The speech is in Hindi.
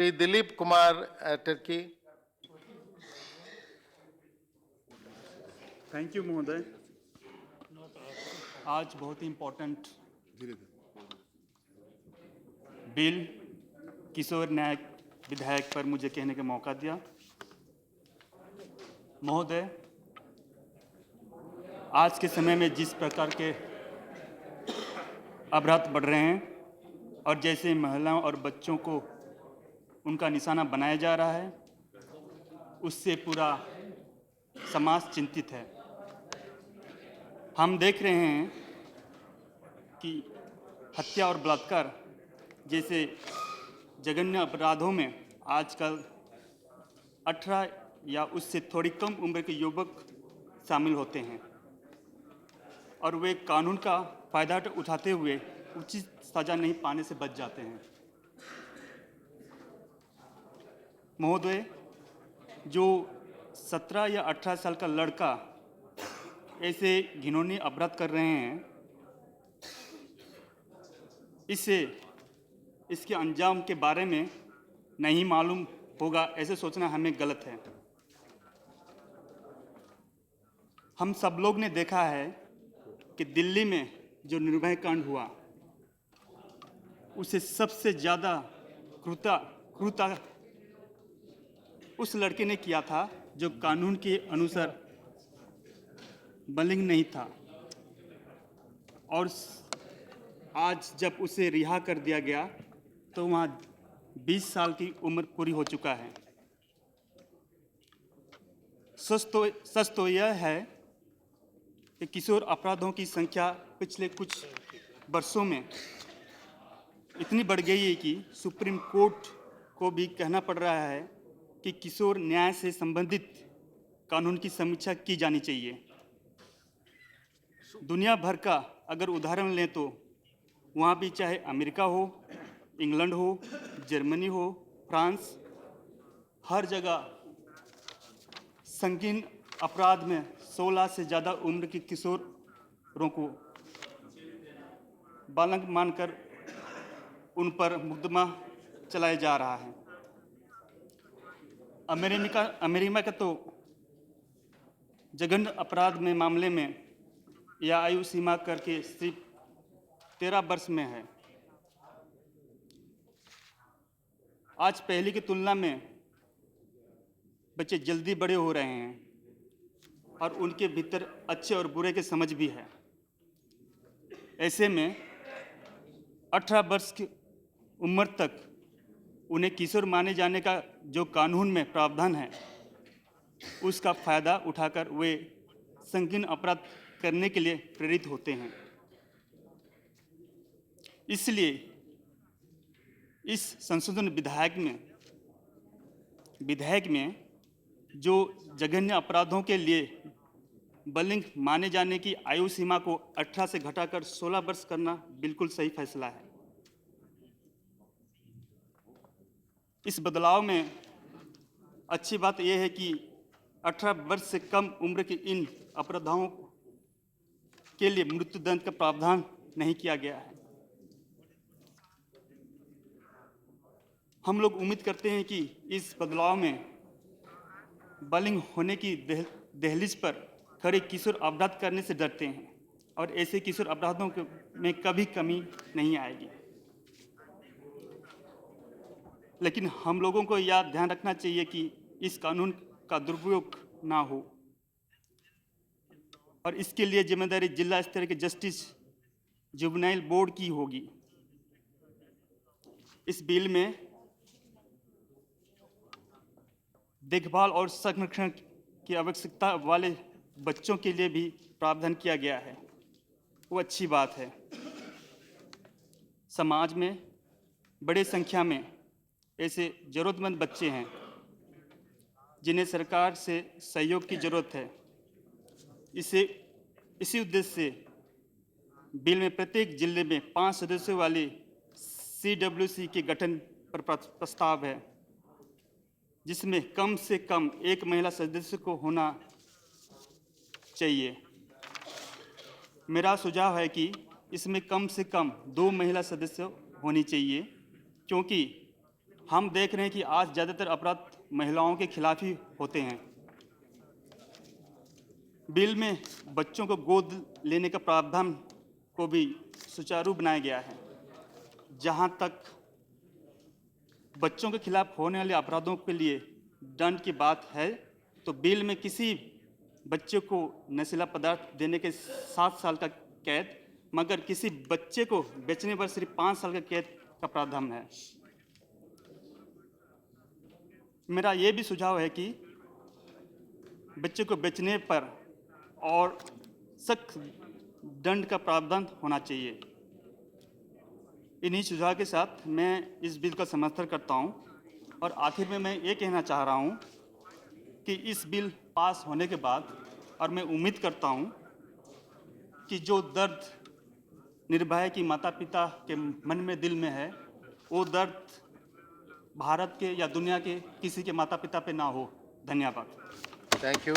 Shri Dilip Kumar Turkey. Thank you महोदय। आज बहुत ही इम्पोर्टेंट बिल किशोर नायक विधायक पर मुझे कहने का मौका दिया। महोदय, आज के समय में जिस प्रकार के अपराध बढ़ रहे हैं और जैसे महिलाओं और बच्चों को उनका निशाना बनाया जा रहा है, उससे पूरा समाज चिंतित है। हम देख रहे हैं कि हत्या और बलात्कार जैसे जघन्य अपराधों में आजकल 18 या उससे थोड़ी कम उम्र के युवक शामिल होते हैं और वे कानून का फायदा उठाते हुए उचित सजा नहीं पाने से बच जाते हैं। महोदय, जो 17 या 18 साल का लड़का ऐसे घिनौने अपराध कर रहे हैं, इसके अंजाम के बारे में नहीं मालूम होगा, ऐसे सोचना हमें गलत है। हम सब लोग ने देखा है कि दिल्ली में जो निर्भया कांड हुआ, उसे सबसे ज़्यादा क्रूरता उस लड़के ने किया था जो कानून के अनुसार बालिग नहीं था, और आज जब उसे रिहा कर दिया गया तो वहाँ 20 साल की उम्र पूरी हो चुका है। सच तो यह है कि किशोर अपराधों की संख्या पिछले कुछ वर्षों में इतनी बढ़ गई है कि सुप्रीम कोर्ट को भी कहना पड़ रहा है कि किशोर न्याय से संबंधित कानून की समीक्षा की जानी चाहिए। दुनिया भर का अगर उदाहरण लें तो वहाँ भी चाहे अमेरिका हो, इंग्लैंड हो, जर्मनी हो, फ्रांस, हर जगह संगीन अपराध में 16 से ज़्यादा उम्र के किशोरों को बालक मानकर उन पर मुकदमा चलाया जा रहा है। अमेरिका का तो जघन्य अपराध में मामले में यह आयु सीमा करके सिर्फ 13 वर्ष में है। आज पहले की तुलना में बच्चे जल्दी बड़े हो रहे हैं और उनके भीतर अच्छे और बुरे की समझ भी है। ऐसे में 18 वर्ष की उम्र तक उन्हें किशोर माने जाने का जो कानून में प्रावधान है, उसका फायदा उठाकर वे संगीन अपराध करने के लिए प्रेरित होते हैं। इसलिए इस संशोधन विधेयक में जो जघन्य अपराधों के लिए बालिग माने जाने की आयु सीमा को 18 से घटाकर 16 वर्ष करना बिल्कुल सही फैसला है। इस बदलाव में अच्छी बात यह है कि 18 वर्ष से कम उम्र के इन अपराधों के लिए मृत्युदंड का प्रावधान नहीं किया गया है। हम लोग उम्मीद करते हैं कि इस बदलाव में बालिग होने की दहलीज पर खड़े किशोर अपराध करने से डरते हैं और ऐसे किशोर अपराधों में कभी कमी नहीं आएगी। लेकिन हम लोगों को यह ध्यान रखना चाहिए कि इस कानून का दुरुपयोग ना हो, और इसके लिए जिम्मेदारी जिला स्तर के जस्टिस जुवेनाइल बोर्ड की होगी। इस बिल में देखभाल और संरक्षण की आवश्यकता वाले बच्चों के लिए भी प्रावधान किया गया है, वो अच्छी बात है। समाज में बड़ी संख्या में ऐसे ज़रूरतमंद बच्चे हैं जिन्हें सरकार से सहयोग की ज़रूरत है। इसी उद्देश्य से बिल में प्रत्येक जिले में 5 सदस्यों वाली CWC के गठन पर प्रस्ताव है, जिसमें कम से कम एक महिला सदस्य को होना चाहिए। मेरा सुझाव है कि इसमें कम से कम 2 महिला सदस्य होनी चाहिए, क्योंकि हम देख रहे हैं कि आज ज़्यादातर अपराध महिलाओं के खिलाफ ही होते हैं। बिल में बच्चों को गोद लेने का प्रावधान को भी सुचारू बनाया गया है। जहां तक बच्चों के खिलाफ होने वाले अपराधों के लिए दंड की बात है, तो बिल में किसी बच्चे को नशीला पदार्थ देने के 7 साल का कैद, मगर किसी बच्चे को बेचने पर सिर्फ 5 साल का कैद का प्रावधान है। मेरा ये भी सुझाव है कि बच्चे को बेचने पर और सख्त दंड का प्रावधान होना चाहिए। इन्हीं सुझाव के साथ मैं इस बिल का समर्थन करता हूं और आखिर में मैं ये कहना चाह रहा हूं कि इस बिल पास होने के बाद, और मैं उम्मीद करता हूं कि जो दर्द निर्भया की माता पिता के मन में दिल में है, वो दर्द भारत के या दुनिया के किसी के माता पिता पे ना हो। धन्यवाद। Thank you.